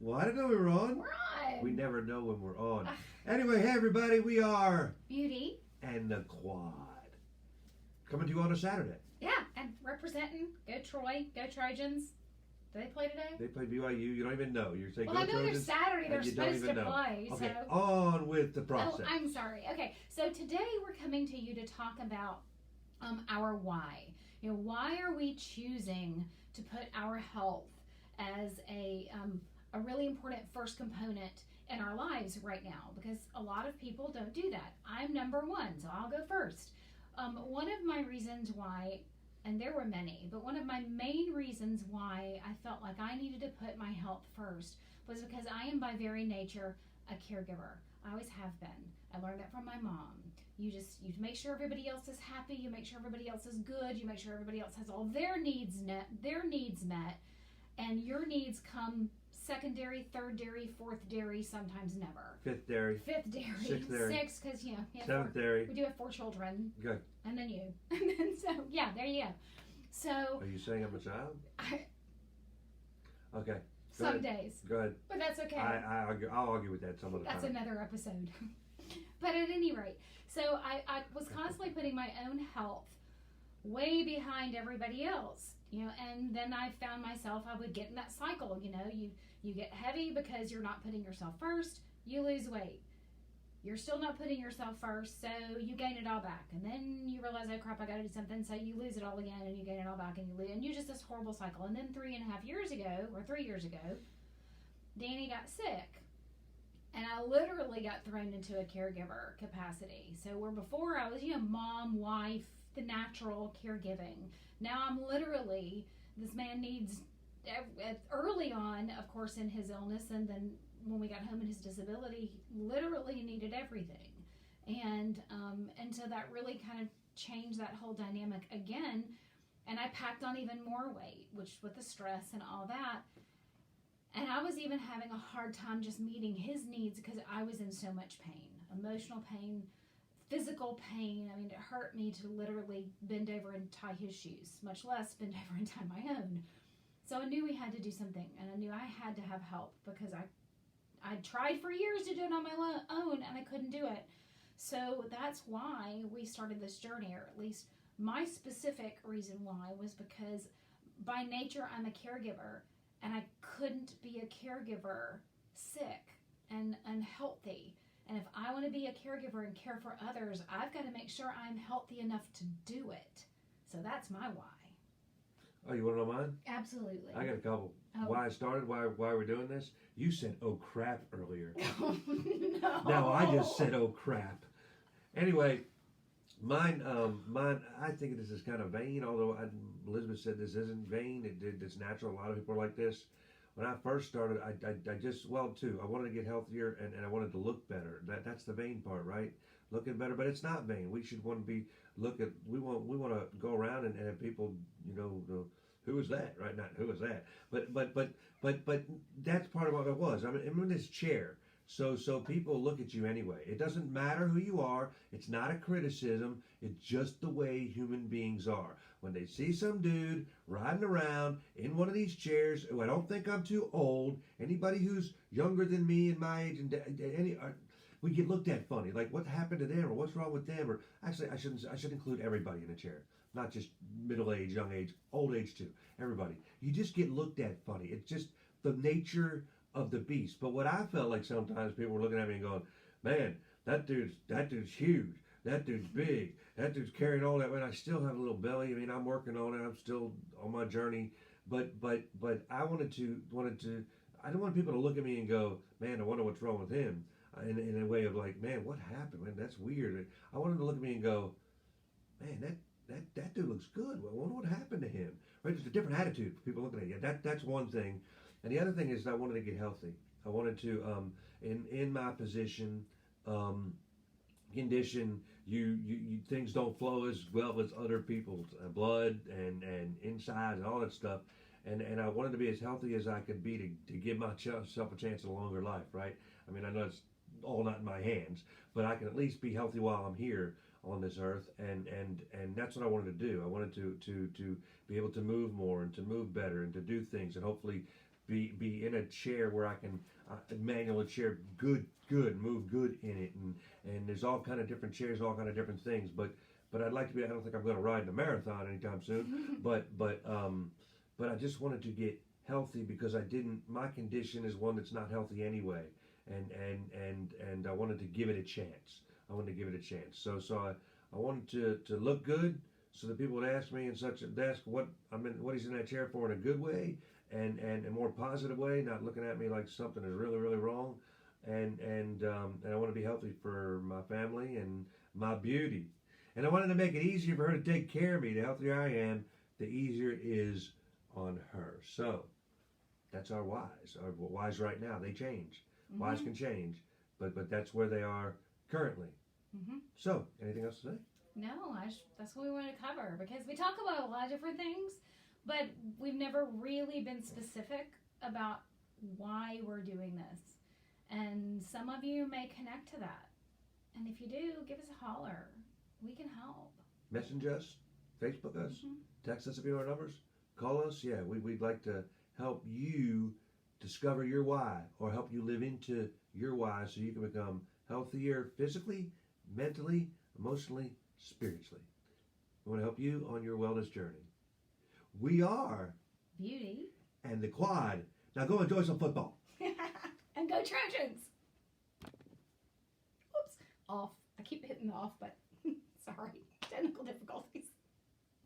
Well, I didn't know we were on. We're on. We never know when we're on. Anyway, hey everybody, we are Beauty. and the Quad. Coming to you on a Saturday. Yeah, and representing. Go Troy. Go Trojans. Do they play today? They play BYU. You don't even know. You're saying Well, go I know Trojans, they're Saturday. They're and you don't supposed even to know. play. Okay, So. on with the process. Oh, I'm sorry. Okay, so today we're coming to you to talk about our why. You know, why are we choosing to put our health as a really important first component in our lives right now? Because a lot of people don't do that. I'm number one, so I'll go first. One of my reasons why, and there were many, but one of my main reasons why I felt like I needed to put my health first was because I am by very nature a caregiver. I always have been. I learned that from my mom. You make sure everybody else is happy, you make sure everybody else is good, you make sure everybody else has all their needs met, and your needs come secondary, third dairy, fourth dairy, sometimes never. Fifth dairy. Fifth dairy. Sixth dairy. Six, because you have Seventh dairy. we do have 4 children. Good. And then you. And then yeah, there you go. So Are you saying I'm a child? Okay. Some days. Go ahead. But that's okay. I'll argue with that some other That's time. another episode. But at any rate, so I was constantly putting my own health way behind everybody else, you know, and then I found myself, I would get in that cycle, you know, you get heavy because you're not putting yourself first, you lose weight. You're still not putting yourself first, so you gain it all back. And then you realize, oh crap, I gotta do something, so you lose it all again, and you gain it all back, and you're just this horrible cycle. And then 3 years ago, Danny got sick. And I literally got thrown into a caregiver capacity. So where before I was, you know, mom, wife, the natural caregiving. Now I'm literally, this man needs, early on, of course, in his illness, and then when we got home in his disability, he literally needed everything. And so that really kind of changed that whole dynamic again. And I packed on even more weight, which with the stress and all that. And I was even having a hard time just meeting his needs because I was in so much pain, emotional pain, physical pain. I mean, it hurt me to literally bend over and tie his shoes, much less bend over and tie my own. So I knew we had to do something, and I knew I had to have help because I tried for years to do it on my own, and I couldn't do it. So that's why we started this journey, or at least my specific reason why was because by nature I'm a caregiver. And I couldn't be a caregiver sick and unhealthy. And if I want to be a caregiver and care for others, I've got to make sure I'm healthy enough to do it. So that's my why. Oh, you want to know mine? Absolutely. I got a couple. Oh. Why I started, why we're doing this? You said, oh crap, earlier. Oh, no. Now I just said, oh crap. Anyway, mine, I think this is kind of vain, although Elizabeth said this isn't vain. It's natural. A lot of people are like this. When I first started, I just, I wanted to get healthier and I wanted to look better. That's the vain part, right? Looking better, but it's not vain. We should want to be, we want to go around and have people, you know, who is that, right? Not who is that, but that's part of what it was. I mean, I'm in this chair. So people look at you anyway. It doesn't matter who you are. It's not a criticism. It's just the way human beings are. When they see some dude riding around in one of these chairs, who I don't think I'm too old. Anybody who's younger than me and my age, and we get looked at funny. Like, what happened to them, or what's wrong with them? Or actually, I should include everybody in a chair, not just middle age, young age, old age too. Everybody. You just get looked at funny. It's just the nature of the beast. But what I felt like sometimes people were looking at me and going, man, that dude's huge, that dude's big, that dude's carrying all that weight. I still have a little belly. I mean, I'm working on it. I'm still on my journey. But I wanted to. I don't want people to look at me and go, man, I wonder what's wrong with him. In a way of like, man, what happened? Man, that's weird. I wanted to look at me and go, man, that dude looks good. Well, I wonder what happened to him. Right? Just a different attitude for people looking at you. That's one thing. And the other thing is I wanted to get healthy. I wanted to, in my position, condition, you things don't flow as well as other people's blood and inside and all that stuff. And I wanted to be as healthy as I could be to give myself a chance at a longer life, right? I mean, I know it's all not in my hands, but I can at least be healthy while I'm here on this earth, and that's what I wanted to do. I wanted to be able to move more and to move better and to do things and hopefully be in a chair where I can manual a chair good, move good in it, and there's all kind of different chairs, all kind of different things. But I'd like to be. I don't think I'm going to ride in a marathon anytime soon. but I just wanted to get healthy because I didn't. My condition is one that's not healthy anyway, and I wanted to give it a chance. I wanted to give it a chance. So I wanted to look good, so that people would ask me in such a ask what what he's in that chair for in a good way, and a more positive way, not looking at me like something is really really wrong, and I want to be healthy for my family and my beauty, and I wanted to make it easier for her to take care of me. The healthier I am, the easier it is on her. So that's our whys. Our whys right now, they change. Whys can change, but that's where they are currently. So, anything else to say? No, that's what we want to cover, because we talk about a lot of different things, but we've never really been specific about why we're doing this. And some of you may connect to that. And if you do, give us a holler. We can help. Message us, Facebook us, text us if you know our numbers, call us. Yeah, we'd like to help you discover your why, or help you live into your why, so you can become healthier physically, mentally, emotionally, spiritually. We want to help you on your wellness journey. We are Beauty and the Quad. Now go enjoy some football. and go Trojans. Oops, off. I keep hitting the off button. Sorry, technical difficulties.